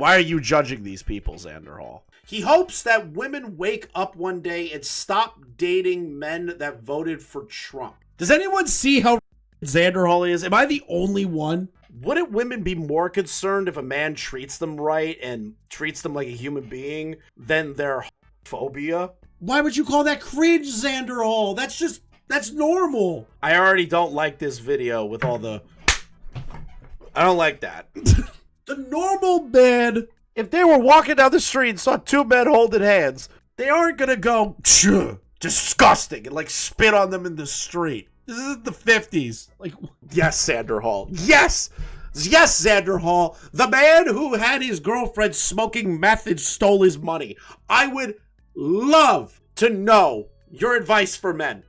Why are you judging these people, Xanderhal? He hopes that women wake up one day and stop dating men that voted for Trump. Does anyone see how Xanderhal is? Am I the only one? Wouldn't women be more concerned if a man treats them right and treats them like a human being than their homophobia? Why would you call that cringe, Xanderhal? That's normal. I already don't like this video with all the... I don't like that. The normal man, if they were walking down the street and saw two men holding hands, they aren't gonna go, disgusting, and like spit on them in the street. This isn't the 50s. Like, yes, Xanderhal. Yes! Yes, Xanderhal. The man who had his girlfriend smoking meth and stole his money. I would love to know your advice for men.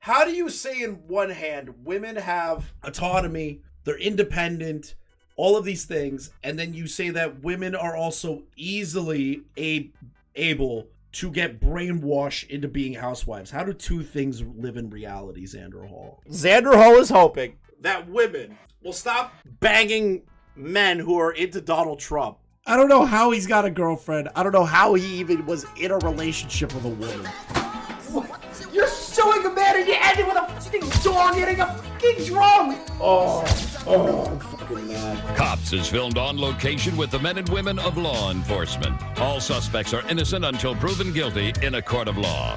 How do you say in one hand women have autonomy, they're independent, all of these things, and then you say that women are also easily able to get brainwashed into being housewives? How do two things live in reality, Xanderhal? Xanderhal is hoping that women will stop banging men who are into Donald Trump. I don't know how he's got a girlfriend. I don't know how he even was in a relationship with a woman. You're suing a man and you ended with a fucking dog hitting a fucking drum! I'm fucking mad. Cops is filmed on location with the men and women of law enforcement. All suspects are innocent until proven guilty in a court of law.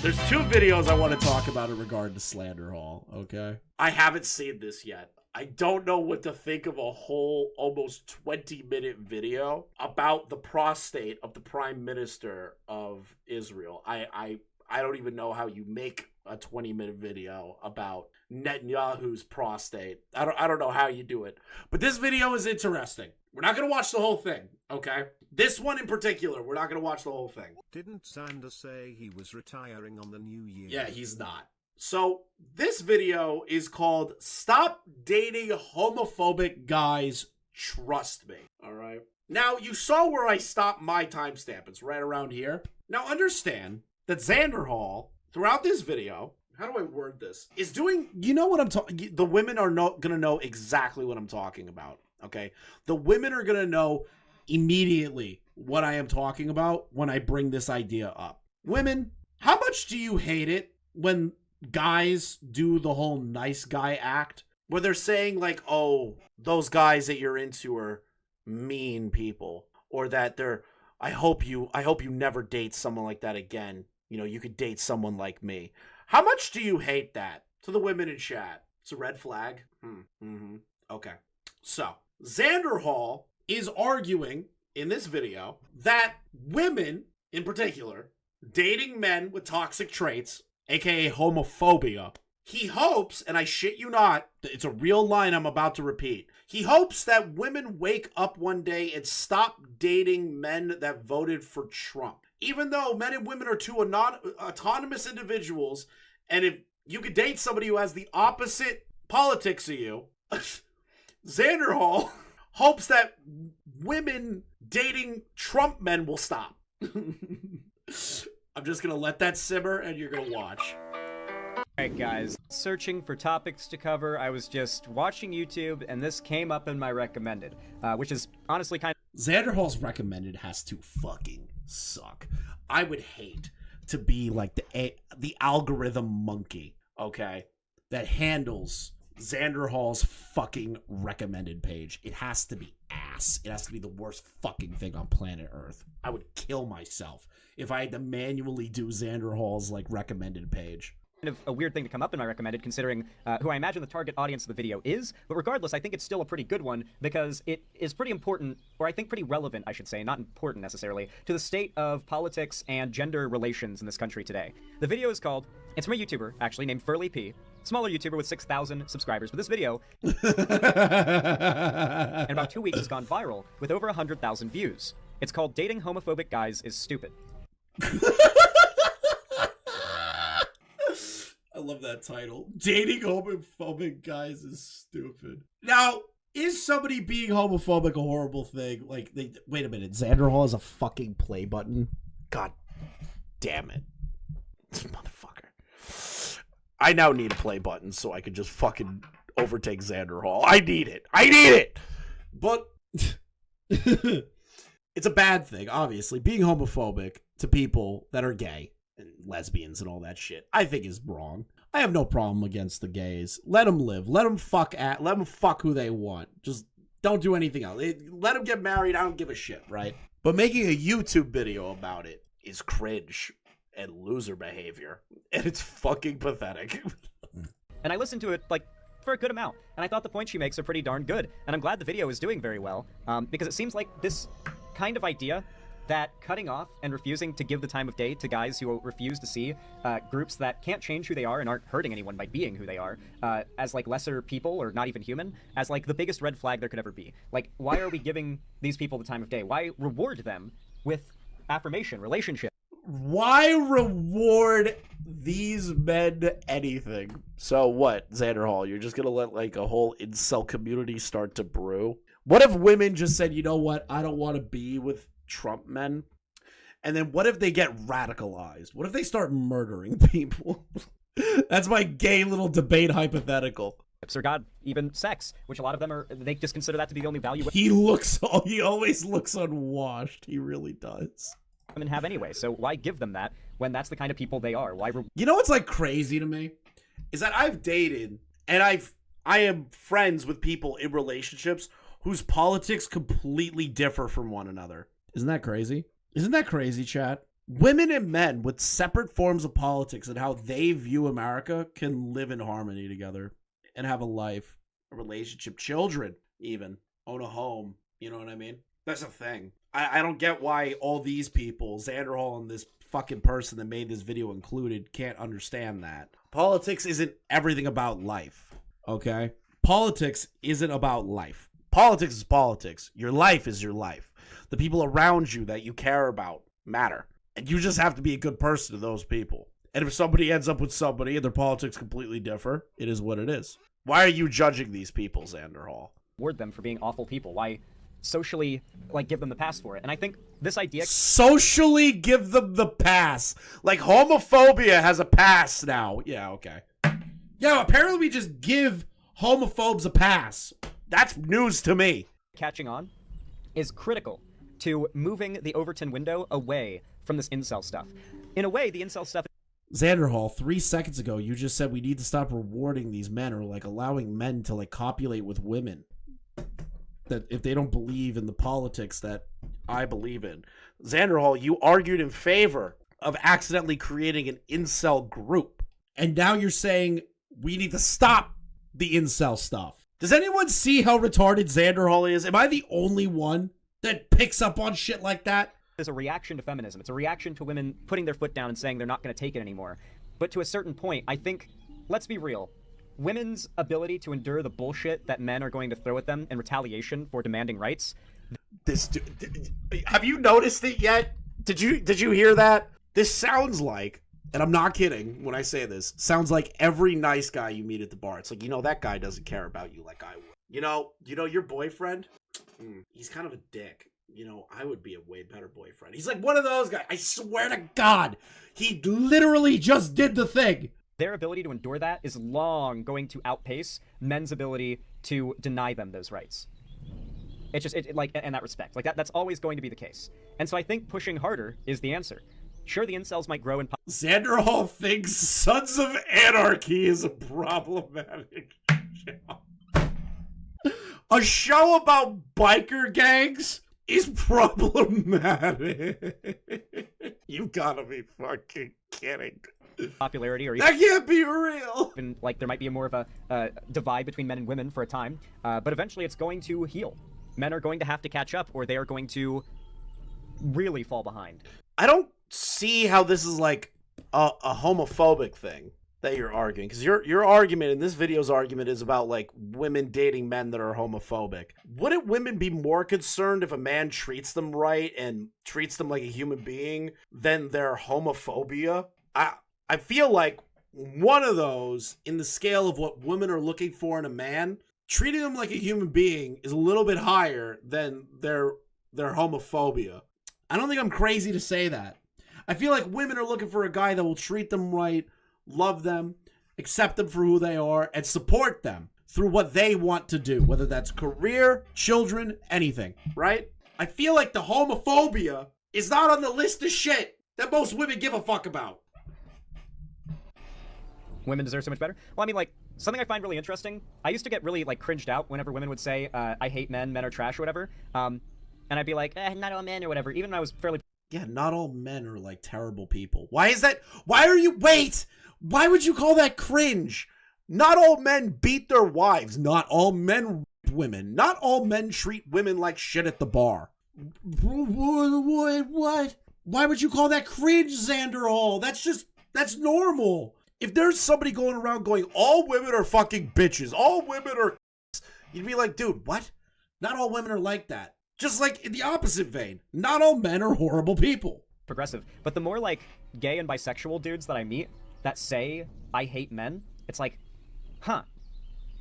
There's two videos I want to talk about in regard to Xanderhal, okay? I haven't seen this yet. I don't know what to think of a whole almost 20-minute video about the prostate of the Prime Minister of Israel. I don't even know how you make a 20-minute video about Netanyahu's prostate. I don't know how you do it. But this video is interesting. We're not going to watch the whole thing, okay? This one in particular, we're not going to watch the whole thing. Didn't Sanders say he was retiring on the new year? Yeah, he's not. So this video is called Stop Dating Homophobic Guys, Trust Me. All right. Now, you saw where I stopped my timestamp. It's right around here. Now, understand that Xanderhal, throughout this video, how do I word this, is doing, you know what I'm talking, the women are going to know exactly what I'm talking about, okay? The women are going to know immediately what I am talking about when I bring this idea up. Women, how much do you hate it when guys do the whole nice guy act, where they're saying like, oh, those guys that you're into are mean people, or that they're, I hope you never date someone like that again. You know, you could date someone like me. How much do you hate that? To the women in chat. It's a red flag. Okay. So, Xanderhal is arguing in this video that women, in particular, dating men with toxic traits, aka homophobia, he hopes, and I shit you not, it's a real line I'm about to repeat, he hopes that women wake up one day and stop dating men that voted for Trump. Even though men and women are two autonomous individuals, and if you could date somebody who has the opposite politics of you, Xanderhal hopes that women dating Trump men will stop. I'm just going to let that simmer, and you're going to watch. Alright guys, searching for topics to cover, I was just watching YouTube, and this came up in my recommended, which is honestly kind of... Xanderhal's recommended has to fucking suck. I would hate to be like the algorithm monkey, okay, that handles Xanderhal's fucking recommended page. It has to be ass. It has to be the worst fucking thing on planet Earth. I would kill myself if I had to manually do Xanderhal's like recommended page. Of a weird thing to come up in my recommended, considering who I imagine the target audience of the video is, but regardless, I think it's still a pretty good one because it is pretty important, or I think pretty relevant, I should say, not important necessarily, to the state of politics and gender relations in this country today. The video is called, it's from a YouTuber, actually, named Furley P, smaller YouTuber with 6,000 subscribers, but this video, in about 2 weeks, has gone viral with over 100,000 views. It's called Dating Homophobic Guys is Stupid. I love that title. Dating homophobic guys is stupid. Now, is somebody being homophobic a horrible thing? Like, wait a minute. Xanderhal has a fucking play button? God damn it. Motherfucker. I now need a play button so I can just fucking overtake Xanderhal. I need it. I need it! But It's a bad thing, obviously. Being homophobic to people that are gay and lesbians and all that shit, I think is wrong. I have no problem against the gays. Let them live. Let them fuck who they want. Just don't do anything else. Let them get married. I don't give a shit, right? But making a YouTube video about it is cringe and loser behavior. And it's fucking pathetic. And I listened to it, like, for a good amount. And I thought the points she makes are pretty darn good. And I'm glad the video is doing very well, because it seems like this kind of idea that cutting off and refusing to give the time of day to guys who refuse to see groups that can't change who they are and aren't hurting anyone by being who they are, as like lesser people or not even human, as like the biggest red flag there could ever be. Like, why are we giving these people the time of day? Why reward them with affirmation, relationship? Why reward these men anything? So what, Xanderhal? You're just gonna let like a whole incel community start to brew? What if women just said, you know what, I don't want to be with Trump men? And then what if they get radicalized? What if they start murdering people? That's my gay little debate hypothetical. Or God, even sex, which a lot of them are, they just consider that to be the only value He always looks unwashed. He really does. women have anyway. So why give them that when that's the kind of people they are? Why? You know what's like crazy to me is that I've dated and I am friends with people in relationships whose politics completely differ from one another. Isn't that crazy? Isn't that crazy, chat? Women and men with separate forms of politics and how they view America can live in harmony together and have a life, a relationship, children, even own a home. You know what I mean? That's a thing. I don't get why all these people, Xanderhal and this fucking person that made this video included, can't understand that. Politics isn't everything about life, okay? Politics isn't about life. Politics is politics. Your life is your life. The people around you that you care about matter. And you just have to be a good person to those people. And if somebody ends up with somebody and their politics completely differ, it is what it is. Why are you judging these people, Xanderhal? Reward them for being awful people. Why socially, like, give them the pass for it? And I think this idea... Socially give them the pass. Like, homophobia has a pass now. Yeah, okay. Yeah, apparently we just give homophobes a pass. That's news to me. Catching on is critical to moving the Overton window away from this incel stuff. In a way, the incel stuff... Xanderhal, 3 seconds ago, you just said we need to stop rewarding these men or, like, allowing men to, like, copulate with women. That if they don't believe in the politics that I believe in. Xanderhal, you argued in favor of accidentally creating an incel group. And now you're saying we need to stop the incel stuff. Does anyone see how retarded Xanderhal is? Am I the only one that picks up on shit like that? Is a reaction to feminism. It's a reaction to women putting their foot down and saying they're not going to take it anymore. But to a certain point, I think, let's be real, women's ability to endure the bullshit that men are going to throw at them in retaliation for demanding rights. This have you noticed it yet? Did you hear that? This sounds like, and I'm not kidding when I say this, sounds like every nice guy you meet at the bar. It's like, you know, that guy doesn't care about you like I would. You know your boyfriend? He's kind of a dick. You know, I would be a way better boyfriend. He's like one of those guys. I swear to God, he literally just did the thing. Their ability to endure that is long going to outpace men's ability to deny them those rights. It's just, like, in that respect. Like, that's always going to be the case. And so I think pushing harder is the answer. Sure, the incels might grow in... Xanderhal thinks Sons of Anarchy is a problematic show. A show about biker gangs is problematic. You've gotta be fucking kidding. Popularity, or that can't be real. Even, like, there might be more of a divide between men and women for a time, but eventually it's going to heal. Men are going to have to catch up, or they are going to really fall behind. I don't see how this is like a homophobic thing that you're arguing, because your argument in this video's argument is about like women dating men that are homophobic. Wouldn't women be more concerned if a man treats them right and treats them like a human being than their homophobia? I feel like one of those, in the scale of what women are looking for in a man, treating them like a human being is a little bit higher than their homophobia. I don't think I'm crazy to say that. I feel like women are looking for a guy that will treat them right, love them, accept them for who they are, and support them through what they want to do, whether that's career, children, anything, right? I feel like the homophobia is not on the list of shit that most women give a fuck about. Women deserve so much better. Well, I mean, like, something I find really interesting, I used to get really, like, cringed out whenever women would say, I hate men are trash or whatever. And I'd be like, not all men or whatever, even when I was fairly... Yeah, not all men are like terrible people. Why is that? Why would you call that cringe? Not all men beat their wives. Not all men rape women. Not all men treat women like shit at the bar. What? Why would you call that cringe, Xanderhal? That's normal. If there's somebody going around going, all women are fucking bitches, all women are, you'd be like, dude, what? Not all women are like that. Just like in the opposite vein, not all men are horrible people. Progressive. But the more, like, gay and bisexual dudes that I meet that say, I hate men, it's like, huh,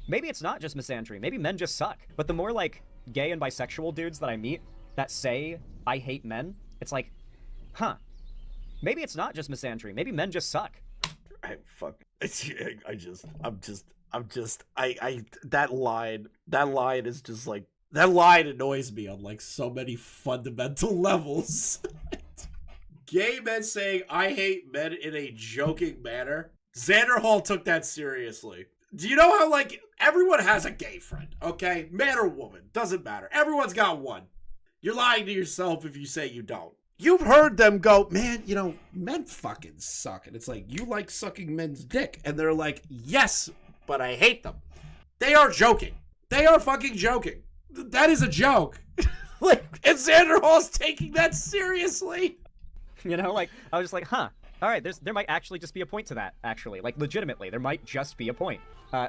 maybe it's not just misandry. Maybe men just suck. But the more, like, gay and bisexual dudes that I meet that say, I hate men, it's like, huh, maybe it's not just misandry. Maybe men just suck. That line is just like, that line annoys me on like so many fundamental levels. Gay men saying, I hate men in a joking manner. Xanderhal took that seriously. Do you know how, like, everyone has a gay friend, okay? Man or woman, doesn't matter. Everyone's got one. You're lying to yourself if you say you don't. You've heard them go, man, you know, men fucking suck. And it's like, you like sucking men's dick. And they're like, yes, but I hate them. They are joking. They are fucking joking. That is a joke. Like, and Xanderhal's taking that seriously. You know, like, I was just like, huh, all right, there might actually just be a point to that, actually. Like, legitimately, there might just be a point.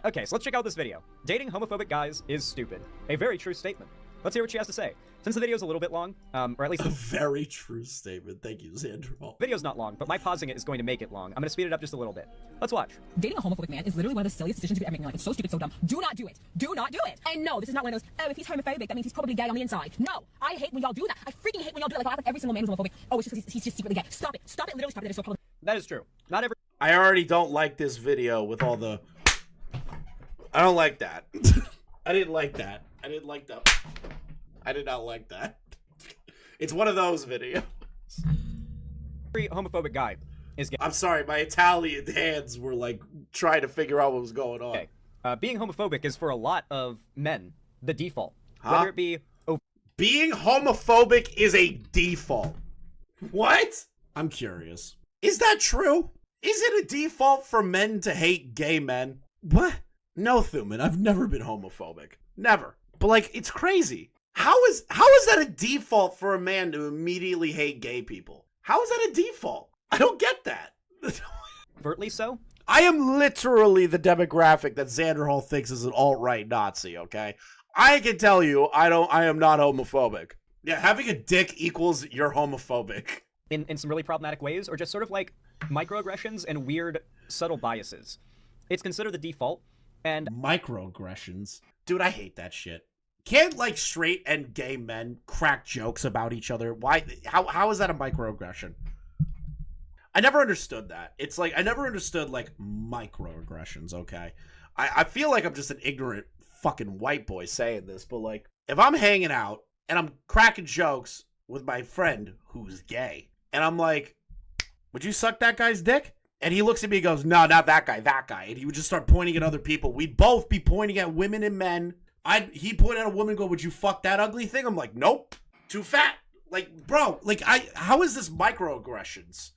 Okay, so let's check out this video. Dating homophobic guys is stupid. A very true statement. Let's hear what she has to say. Since the video's a little bit long, or at least... A very true statement. Thank you, Xanderhal. The video's not long, but my pausing it is going to make it long. I'm going to speed it up just a little bit. Let's watch. Dating a homophobic man is literally one of the silliest decisions you could ever make in your life. It's so stupid, so dumb. Do not do it. Do not do it. And no, this is not one of those, oh, if he's homophobic, that means he's probably gay on the inside. No, I hate when y'all do that. I freaking hate when y'all do it. Like, I like every single man who's homophobic. Oh, it's just because he's just secretly gay. Stop it. Stop it. Literally stop it. That is so problematic. That is true. Not every... I already don't like this video with all the... I don't like that. I didn't like that. I didn't like that. I did not like that. It's one of those videos. Every homophobic guy is gay. I'm sorry, my Italian hands were like trying to figure out what was going on. Okay. Being homophobic is for a lot of men the default. Huh? Whether it be... Being homophobic is a default. What? I'm curious. Is that true? Is it a default for men to hate gay men? What? No, Thuman, I've never been homophobic. Never. But like, it's crazy. How is that a default for a man to immediately hate gay people? How is that a default? I don't get that. Overtly so? I am literally the demographic that Xanderhal thinks is an alt-right Nazi, okay? I can tell you, I am not homophobic. Yeah, having a dick equals you're homophobic. In some really problematic ways, or just sort of like microaggressions and weird subtle biases. It's considered the default, and... Microaggressions? Dude, I hate that shit. Can't, like, straight and gay men crack jokes about each other? Why? How is that a microaggression? I never understood that. It's like, I never understood, like, microaggressions, okay? I feel like I'm just an ignorant fucking white boy saying this, but, like, if I'm hanging out and I'm cracking jokes with my friend who's gay, and I'm like, would you suck that guy's dick? And he looks at me and goes, no, not that guy, that guy. And he would just start pointing at other people. We'd both be pointing at women and men. He point at a woman and go, would you fuck that ugly thing? I'm like, nope. Too fat. Like, bro, like, how is this microaggressions?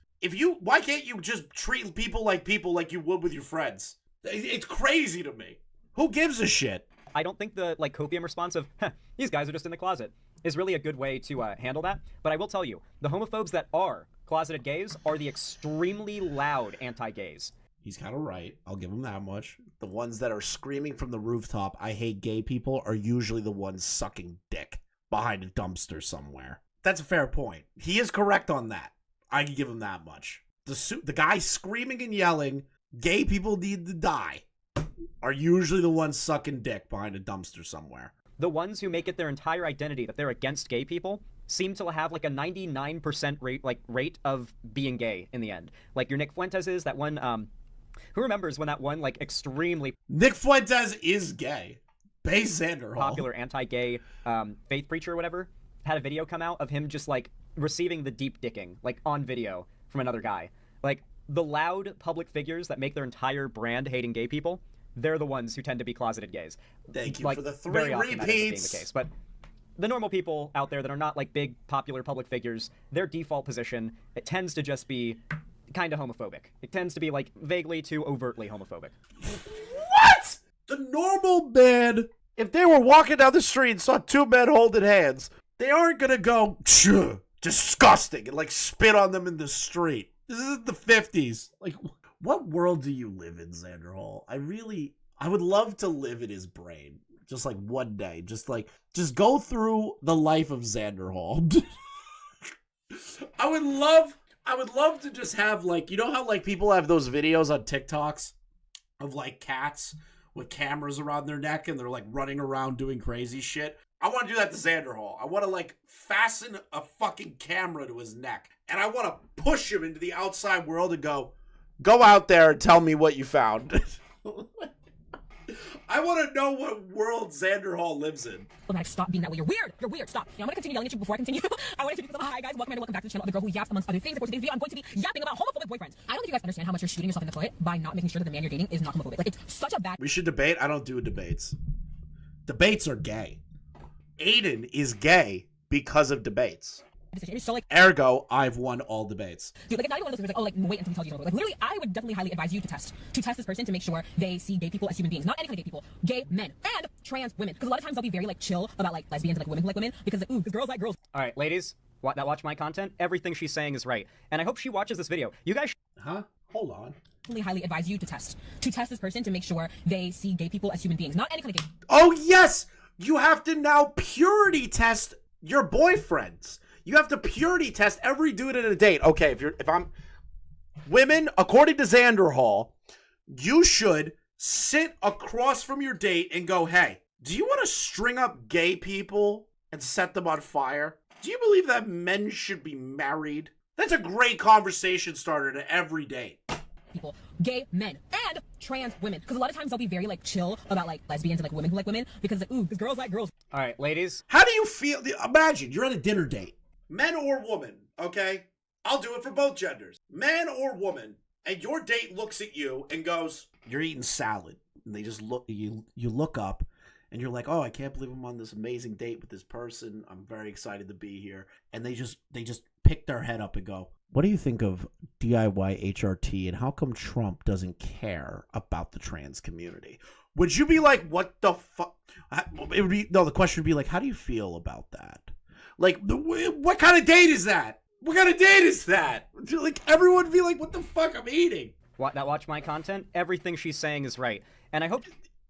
Why can't you just treat people like you would with your friends? It's crazy to me. Who gives a shit? I don't think the, like, copium response of, these guys are just in the closet is really a good way to handle that. But I will tell you, the homophobes that are closeted gays are the extremely loud anti-gays. He's kind of right. I'll give him that much. The ones that are screaming from the rooftop, I hate gay people, are usually the ones sucking dick behind a dumpster somewhere. That's a fair point. He is correct on that. I can give him that much. The guy screaming and yelling, gay people need to die, are usually the ones sucking dick behind a dumpster somewhere. The ones who make it their entire identity that they're against gay people seem to have like a 99% rate of being gay in the end. Like your Nick Fuentes is that one, who remembers when that one like extremely... Nick Fuentes is gay. Base Xanderhal. Popular anti-gay faith preacher or whatever had a video come out of him just like receiving the deep dicking, like on video from another guy. Like the loud public figures that make their entire brand hating gay people, they're the ones who tend to be closeted gays. Thank you like, for the 3 very often repeats. that ends up being the case. But the normal people out there that are not like big popular public figures, their default position, it tends to just be kind of homophobic. It tends to be like vaguely to overtly homophobic. What? The normal man, if they were walking down the street and saw 2 men holding hands, they aren't gonna go, disgusting, and like spit on them in the street. This is the 50s. Like, what world do you live in, Xanderhal? I would love to live in his brain. Just like one day. Just go through the life of Xanderhal. I would love to just have, like, you know how like people have those videos on TikToks of like cats with cameras around their neck and they're like running around doing crazy shit? I want to do that to Xanderhal. I want to like fasten a fucking camera to his neck and I want to push him into the outside world and go out there and tell me what you found. I want to know what world Xanderhal lives in. Well, guys, stop being that way. You're weird. You're weird. Stop. I'm going to continue yelling at you before I continue. I want to introduce myself. Hi, guys. Welcome back to the channel of the girl who yaps amongst other things. Of course, today's video, I'm going to be yapping about homophobic boyfriends. I don't think you guys understand how much you're shooting yourself in the foot by not making sure that the man you're dating is not homophobic. Like, it's such a bad... We should debate. I don't do debates. Debates are gay. Aiden is gay because of debates. decision. It's so like, Ergo, I've won all debates. dude, like it's not even one of those things like, oh, like wait until we tell you. Like literally, I would definitely highly advise you to test this person to make sure they see gay people as human beings, not any kind of gay people, gay men and trans women. Because a lot of times they'll be very like chill about like lesbians and like women who like women because like, ooh, because girls like girls. All right, ladies, that watch my content. Everything she's saying is right, and I hope she watches this video. You guys. Huh? Hold on. Highly advise you to test this person to make sure they see gay people as human beings, not any kind of gay. Oh yes, you have to now purity test your boyfriends. You have to purity test every dude at a date. Okay, if I'm women, according to Xanderhal, you should sit across from your date and go, "Hey, do you want to string up gay people and set them on fire? Do you believe that men should be married?" That's a great conversation starter to every date. People, gay men and trans women, because a lot of times they'll be very like chill about like lesbians and like women who like women because like, ooh, because girls like girls. All right, ladies. How do you feel? Imagine you're at a dinner date, men or woman, okay? I'll do it for both genders, man or woman, and your date looks at you and goes, "You're eating salad," and they just look. You look up, and you're like, "Oh, I can't believe I'm on this amazing date with this person. I'm very excited to be here," and they just pick their head up and go, "What do you think of DIY HRT, and how come Trump doesn't care about the trans community?" Would you be like, "What the fuck?" It would be, no, the question would be like, "How do you feel about that?" Like, what kind of date is that? What kind of date is that? Like, everyone would be like, "What the fuck? I'm eating." Watch my content. Everything she's saying is right, and I hope.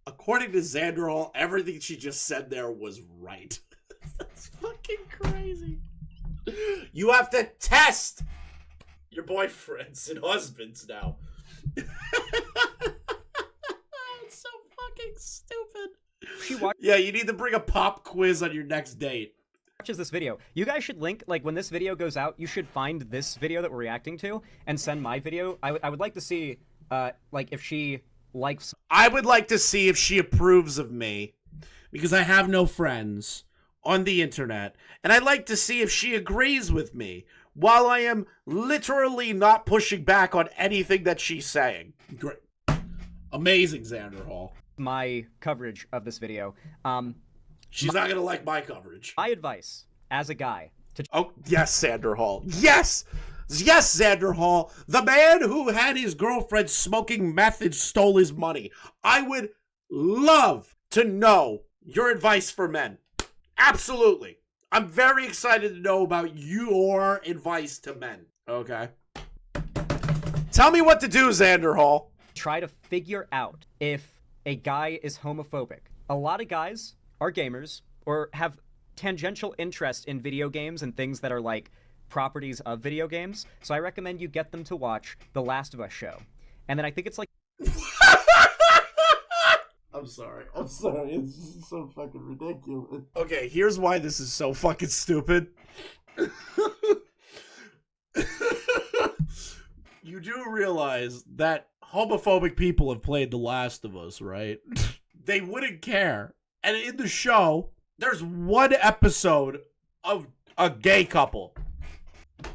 According to Xanderhal, everything she just said there was right. That's fucking crazy. You have to test your boyfriends and husbands now. It's so fucking stupid. Yeah, you need to bring a pop quiz on your next date. Watches this video. You guys should link, like, when this video goes out, you should find this video that we're reacting to and send my video. I would like to see, like, if she likes. I would like to see if she approves of me, because I have no friends on the internet, and I'd like to see if she agrees with me while I am literally not pushing back on anything that she's saying. Great. Amazing, Xanderhal. My coverage of this video. She's not gonna like my coverage. My advice as a guy to. Oh yes, Xanderhal. Yes, Xanderhal, the man who had his girlfriend smoking meth and stole his money. I would love to know your advice for men. Absolutely. I'm very excited to know about your advice to men. Okay. Tell me what to do, Xanderhal. Try to figure out if a guy is homophobic. A lot of guys are gamers or have tangential interest in video games and things that are like properties of video games. So I recommend you get them to watch The Last of Us show. And then I think it's like... I'm sorry. It's so fucking ridiculous. Okay, here's why this is so fucking stupid. You do realize that homophobic people have played The Last of Us, right? They wouldn't care. And in the show, there's one episode a gay couple.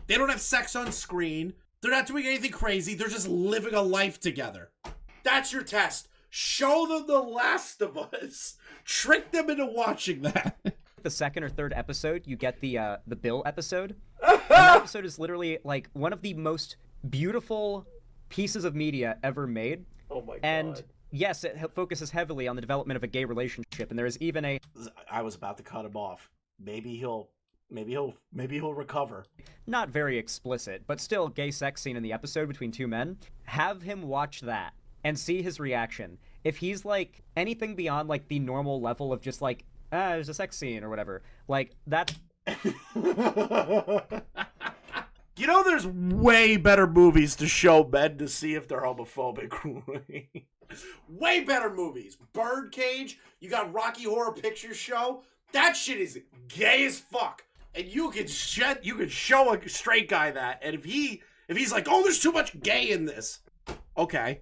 They don't have sex on screen. They're not doing anything crazy. They're just living a life together. That's your test. Show them The Last of Us. Trick them into watching that. The second or third episode, you get the Bill episode. And that episode is literally like one of the most beautiful pieces of media ever made. Oh my god. And yes, it focuses heavily on the development of a gay relationship, and there is even a... I was about to cut him off. Maybe he'll recover. Not very explicit, but still gay sex scene in the episode between two men. Have him watch that and see his reaction. If he's like anything beyond like the normal level of just like, there's a sex scene or whatever, like that. You know, there's way better movies to show men to see if they're homophobic. Way better movies. Birdcage. You got Rocky Horror Picture Show. That shit is gay as fuck. And you can show a straight guy that, and if he's like, oh, there's too much gay in this, okay.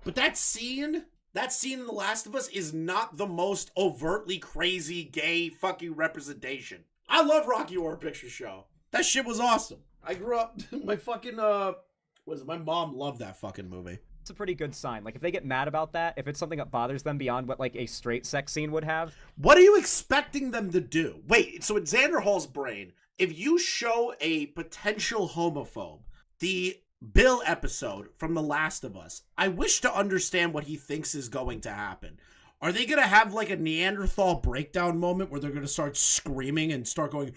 But that scene in The Last of Us is not the most overtly crazy gay fucking representation. I love Rocky Horror Picture Show. That shit was awesome. I grew up, my mom loved that fucking movie. It's a pretty good sign. Like, if they get mad about that, if it's something that bothers them beyond what, like, a straight sex scene would have. What are you expecting them to do? Wait, so in Xanderhal's brain, if you show a potential homophobe the Bill episode from The Last of Us, I wish to understand what he thinks is going to happen. Are they going to have, like, a Neanderthal breakdown moment where they're going to start screaming and start going,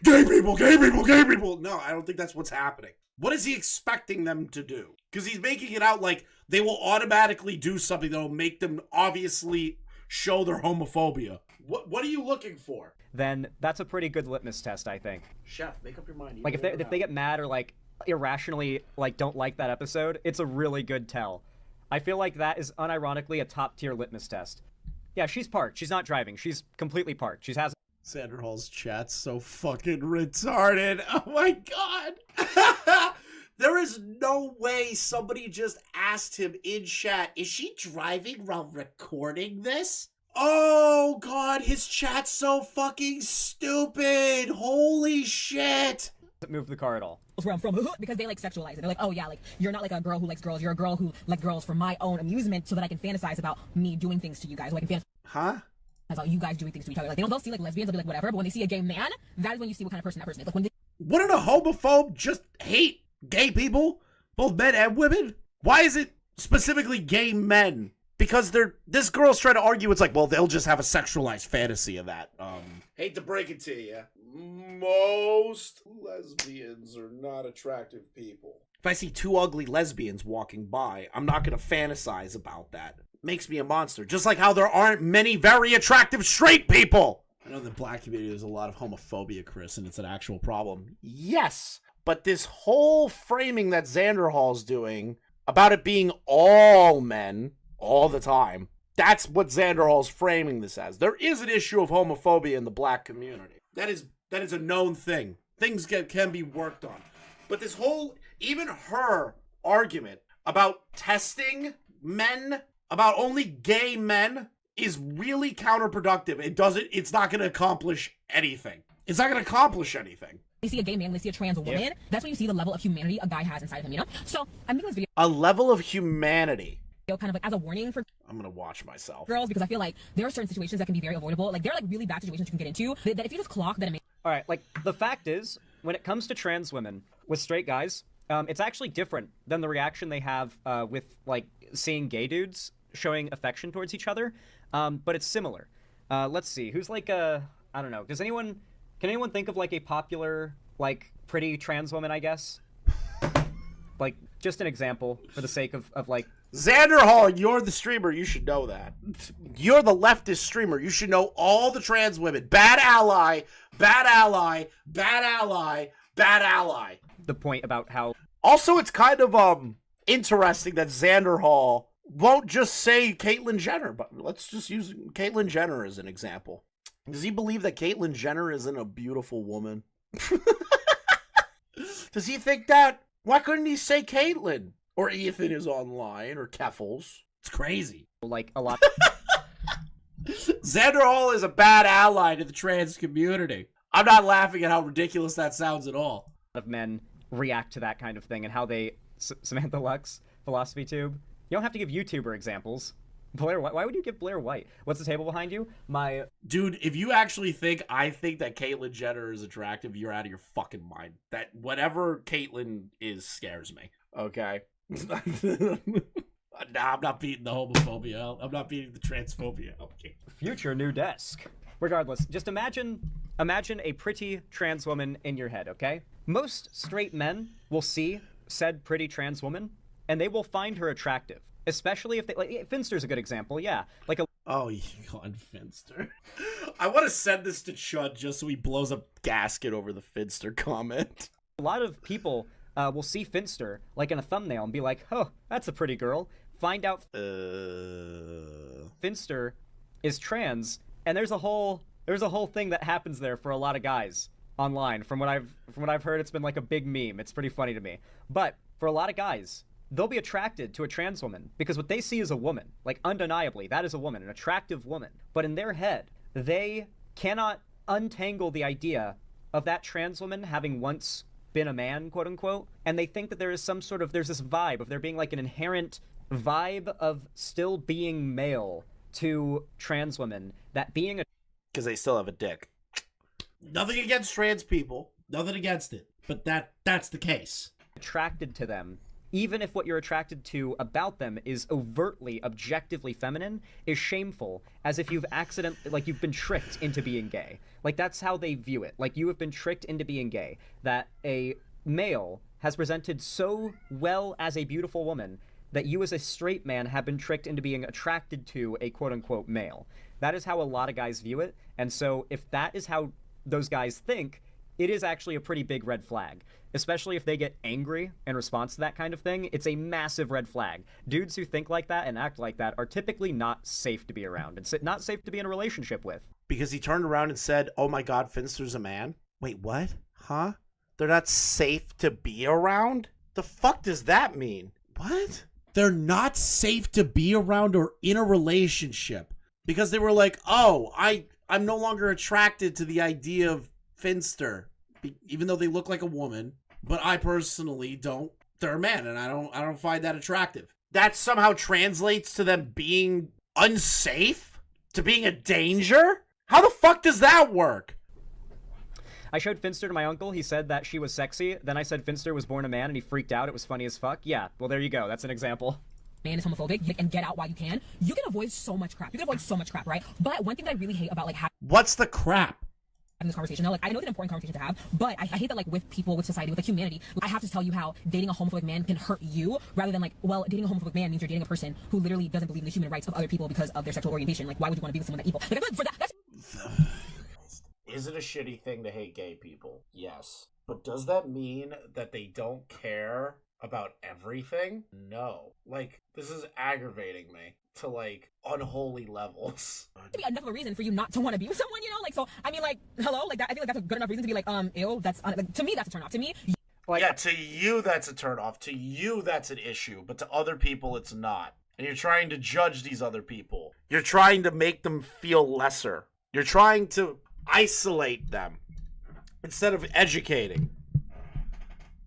gay people, gay people, gay people? No, I don't think that's what's happening. What is he expecting them to do? Because he's making it out like they will automatically do something that will make them obviously show their homophobia. What are you looking for? Then that's a pretty good litmus test, I think. Chef, make up your mind. Like, if they get mad or, like, irrationally, like, don't like that episode, it's a really good tell. I feel like that is unironically a top-tier litmus test. Yeah, she's parked. She's not driving. She's completely parked. She has... Xanderhal's chat's so fucking retarded. Oh my god. There is no way somebody just asked him in chat, is she driving while recording this? Oh god, his chat's so fucking stupid. Holy shit. Move the car at all. Where I'm from, because they like sexualize it. They're like, oh yeah, like you're not like a girl who likes girls. You're a girl who likes girls for my own amusement, so that I can fantasize about me doing things to you guys. So I can fantasize about you guys doing things to each other. Like they'll see like lesbians, they'll be like whatever. But when they see a gay man, that is when you see what kind of person that person is. Like when they... Wouldn't a homophobe just hate gay people, both men and women? Why is it specifically gay men? Because this girl's trying to argue it's like, well, they'll just have a sexualized fantasy of that. Hate to break it to you, most lesbians are not attractive people. If I see two ugly lesbians walking by, I'm not going to fantasize about that. Makes me a monster. Just like how there aren't many very attractive straight people. I know in the black community there's a lot of homophobia, Chris, and it's an actual problem. Yes, but this whole framing that Xanderhal's doing about it being all men all the time, that's what Xanderhal's framing this as. There is an issue of homophobia in the black community. That is a known thing. Things can be worked on. But this whole, even her argument about testing men, about only gay men, is really counterproductive. It's not going to accomplish anything. It's not going to accomplish anything. They see a gay man, they see a trans woman. That's when you see the level of humanity a guy has inside of him, you know? So I'm making this video. A level of humanity. Kind of like as a warning for I'm gonna watch myself girls, because I feel like there are certain situations that can be very avoidable. Like there are like really bad situations you can get into that if you just clock that it makes... All right, like the fact is, when it comes to trans women with straight guys, it's actually different than the reaction they have with like seeing gay dudes showing affection towards each other, but it's similar. Let's see, who's like I don't know, can anyone think of like a popular like pretty trans woman, I guess? Like just an example for the sake of like... Xanderhal, you're the streamer. You should know that. You're the leftist streamer. You should know all the trans women. Bad ally, bad ally, bad ally, bad ally. The point about how... Also, it's kind of interesting that Xanderhal won't just say Caitlyn Jenner, but let's just use Caitlyn Jenner as an example. Does he believe that Caitlyn Jenner isn't a beautiful woman? Does he think that? Why couldn't he say Caitlyn? Or Ethan is online, or Keffels. It's crazy. Like, a lot... Xanderhal is a bad ally to the trans community. I'm not laughing at how ridiculous that sounds at all. Of men react to that kind of thing and how they Samantha Lux, Philosophy Tube. You don't have to give YouTuber examples. Blair White. Why would you give Blair White? What's the table behind you? My dude. If you actually think I think that Caitlyn Jenner is attractive, you're out of your fucking mind. That whatever Caitlyn is scares me. Okay. Nah, I'm not beating the homophobia. I'm not beating the transphobia. Okay. Future new desk. Regardless, just imagine a pretty trans woman in your head, okay? Most straight men will see said pretty trans woman, and they will find her attractive. Especially if they, like, Finster's a good example, yeah. Like a... Oh, you called Finster. I want to send this to Chud just so he blows a gasket over the Finster comment. A lot of people will see Finster, like, in a thumbnail and be like, oh, that's a pretty girl. Find out Finster is trans, and there's a whole thing that happens there for a lot of guys online. From what I've heard, it's been like a big meme. It's pretty funny to me. But for a lot of guys, they'll be attracted to a trans woman because what they see is a woman. Like, undeniably, that is a woman, an attractive woman. But in their head, they cannot untangle the idea of that trans woman having once been a man, quote unquote, and they think that there is there's this vibe of there being like an inherent vibe of still being male to trans women, that being a... Because they still have a dick. Nothing against trans people. Nothing against it. But that's the case. Attracted to them, even if what you're attracted to about them is overtly, objectively feminine, is shameful, as if you've you've been tricked into being gay. Like, that's how they view it. Like, you have been tricked into being gay. That a male has presented so well as a beautiful woman that you as a straight man have been tricked into being attracted to a quote-unquote male. That is how a lot of guys view it, and so if that is how those guys think, it is actually a pretty big red flag. Especially if they get angry in response to that kind of thing, it's a massive red flag. Dudes who think like that and act like that are typically not safe to be around, and not safe to be in a relationship with. Because he turned around and said, oh my god, Finster's a man? Wait, what? Huh? They're not safe to be around? The fuck does that mean? What? They're not safe to be around or in a relationship. Because they were like, oh, I'm no longer attracted to the idea of Finster, even though they look like a woman, but I personally don't. They're a man, and I don't find that attractive. That somehow translates to them being unsafe? To being a danger? How the fuck does that work? I showed Finster to my uncle. He said that she was sexy. Then I said Finster was born a man, and he freaked out. It was funny as fuck. Yeah, well, there you go. That's an example. Man is homophobic and get out while you can. You can avoid so much crap. You can avoid so much crap, right? But one thing that I really hate about like what's the crap? Having this conversation, though, like, I know it's an important conversation to have, but I hate that, like, with people, with society, with like humanity, I have to tell you how dating a homophobic man can hurt you, rather than like, well, dating a homophobic man means you're dating a person who literally doesn't believe in the human rights of other people because of their sexual orientation. Like, why would you want to be with someone that evil? Like, I feel like for that, that's... Is it a shitty thing to hate gay people? Yes. But does that mean that they don't care about everything? No. Like, this is aggravating me to, like, unholy levels. To be enough of a reason for you not to want to be with someone, you know? Like, so, I mean, like, hello? Like, that, I feel like that's a good enough reason to be like, ew, that's, like, to me, that's a turn off. To me... Like, yeah, to you, that's a turn off. To you, that's an issue. But to other people, it's not. And you're trying to judge these other people. You're trying to make them feel lesser. You're trying to isolate them instead of educating.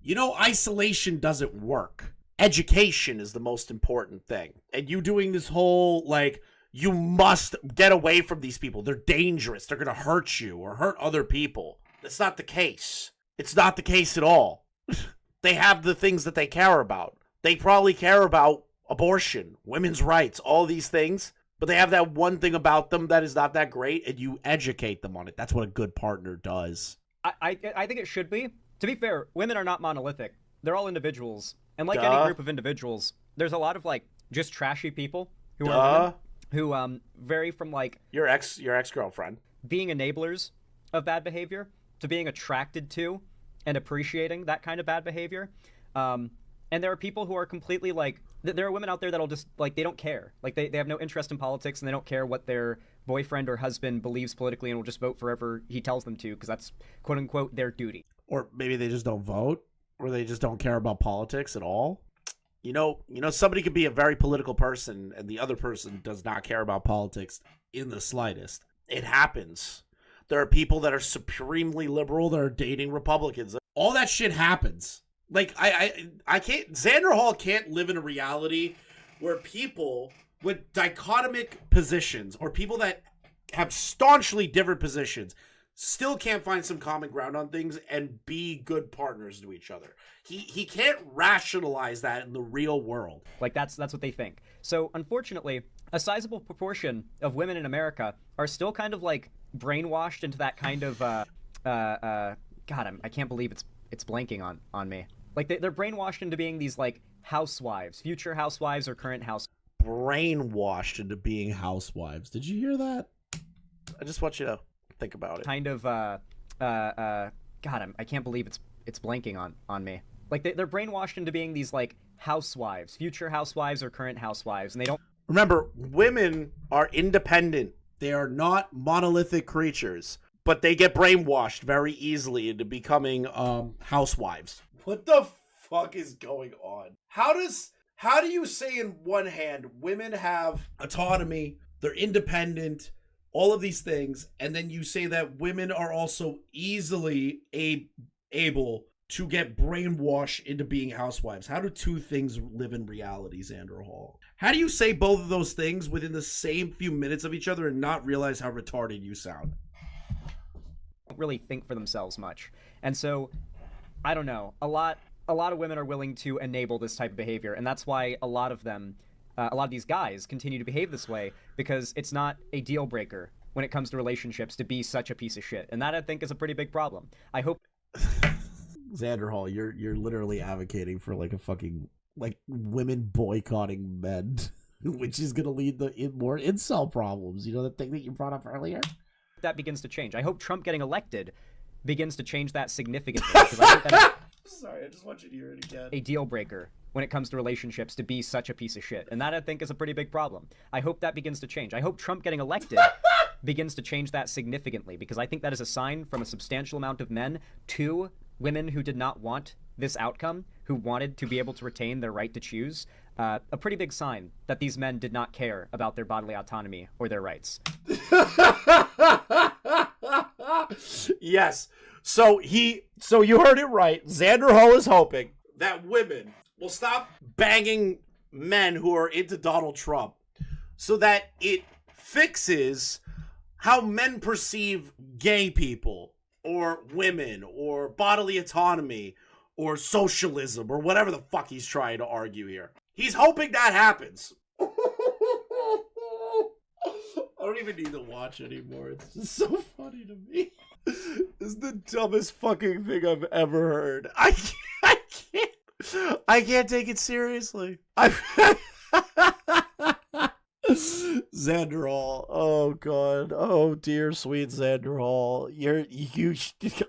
You know, isolation doesn't work. Education is the most important thing. And you doing this whole, like, you must get away from these people. They're dangerous. They're going to hurt you or hurt other people. That's not the case. It's not the case at all. They have the things that they care about. They probably care about abortion, women's rights, all these things. But they have that one thing about them that is not that great, and you educate them on it. That's what a good partner does. I think it should be. To be fair, women are not monolithic. They're all individuals. And like any group of individuals, there's a lot of, like, just trashy people who are women, who vary from, like... Your ex-girlfriend. Being enablers of bad behavior to being attracted to and appreciating that kind of bad behavior. And there are people who are completely, like... There are women out there that'll just, like, they don't care. Like, they have no interest in politics, and they don't care what their boyfriend or husband believes politically and will just vote for whoever he tells them to, because that's, quote-unquote, their duty. Or maybe they just don't vote, or they just don't care about politics at all. You know, somebody could be a very political person, and the other person does not care about politics in the slightest. It happens. There are people that are supremely liberal that are dating Republicans. All that shit happens. Like, I can't, Xanderhal can't live in a reality where people with dichotomic positions or people that have staunchly different positions still can't find some common ground on things and be good partners to each other. He can't rationalize that in the real world. Like, that's what they think. So, unfortunately, a sizable proportion of women in America are still kind of, like, brainwashed into that kind of, God, I can't believe it's blanking on me. Like, they're brainwashed into being these, like, housewives, future housewives or current housewives. Brainwashed into being housewives. Did you hear that? I just want you to think about it. Kind of, God, I can't believe it's blanking on me. Like, they're brainwashed into being these, like, housewives, future housewives or current housewives, and they don't... Remember, women are independent. They are not monolithic creatures, but they get brainwashed very easily into becoming housewives. What the fuck is going on? How do you say in one hand women have autonomy, they're independent, all of these things, and then you say that women are also easily able to get brainwashed into being housewives? How do two things live in reality, Xanderhal? How do you say both of those things within the same few minutes of each other and not realize how retarded you sound? Don't really think for themselves much. And so, I don't know, a lot of women are willing to enable this type of behavior, and that's why a lot of these guys continue to behave this way, because it's not a deal breaker when it comes to relationships to be such a piece of shit. And that, I think, is a pretty big problem. I hope... Xanderhal, you're literally advocating for like a fucking like women boycotting men, which is gonna lead to more incel problems. You know, the thing that you brought up earlier? That begins to change. I hope Trump getting elected begins to change that significantly. Because I think that Sorry, I just want you to hear it again. A deal breaker when it comes to relationships to be such a piece of shit. And that, I think, is a pretty big problem. I hope that begins to change. I hope Trump getting elected begins to change that significantly, because I think that is a sign from a substantial amount of men to women who did not want this outcome, who wanted to be able to retain their right to choose. A pretty big sign that these men did not care about their bodily autonomy or their rights. Yes. So you heard it right. Xanderhal is hoping that women will stop banging men who are into Donald Trump so that it fixes how men perceive gay people or women or bodily autonomy or socialism or whatever the fuck he's trying to argue here. He's hoping that happens. I don't even need to watch anymore. It's just so funny to me. This is the dumbest fucking thing I've ever heard. I can't take it seriously. Xanderhal, oh god, oh dear sweet Xanderhal,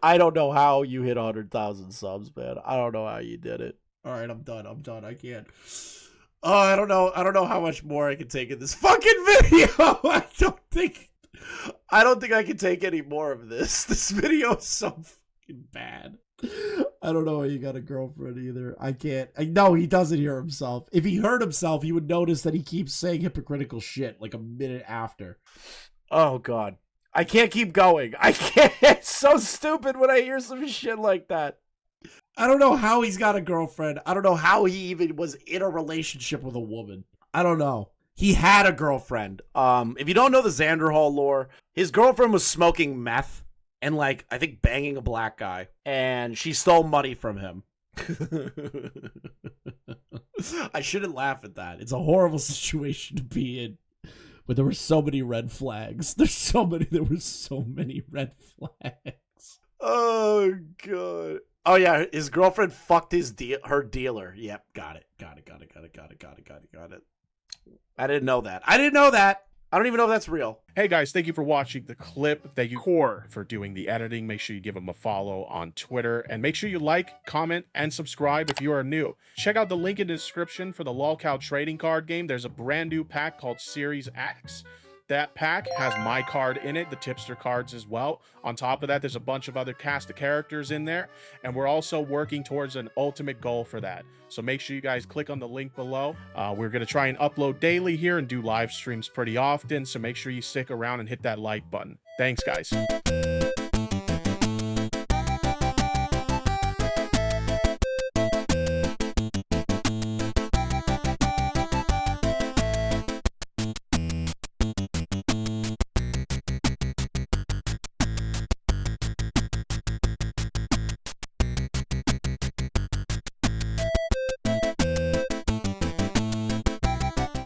I don't know how you hit 100,000 subs, man. I don't know how you did it. All right, I'm done. I can't. Oh, I don't know how much more I can take in this fucking video. I don't think I can take any more of this. This video is so fucking bad. I don't know how you got a girlfriend either. I can't. No, he doesn't hear himself. If he heard himself, he would notice that he keeps saying hypocritical shit like a minute after. Oh, God. I can't keep going. I can't. It's so stupid when I hear some shit like that. I don't know how he's got a girlfriend. I don't know how he even was in a relationship with a woman. I don't know. He had a girlfriend. If you don't know the Xanderhal lore, his girlfriend was smoking meth and, like, I think banging a black guy. And she stole money from him. I shouldn't laugh at that. It's a horrible situation to be in. But there were so many red flags. There were so many red flags. Oh, God. Oh, yeah, his girlfriend fucked her dealer. Yep, got it. I didn't know that. I don't even know if that's real. Hey guys, thank you for watching the clip. Thank you, Core, for doing the editing. Make sure you give him a follow on Twitter. And make sure you like, comment, and subscribe if you are new. Check out the link in the description for the lolcow trading card game. There's a brand new pack called Series X. That pack has my card in it, the tipster cards as well. On top of that, there's a bunch of other cast of characters in there, and we're also working towards an ultimate goal for that. So make sure you guys click on the link below. We're going to try and upload daily here and do live streams pretty often, so make sure you stick around and hit that like button. Thanks, guys.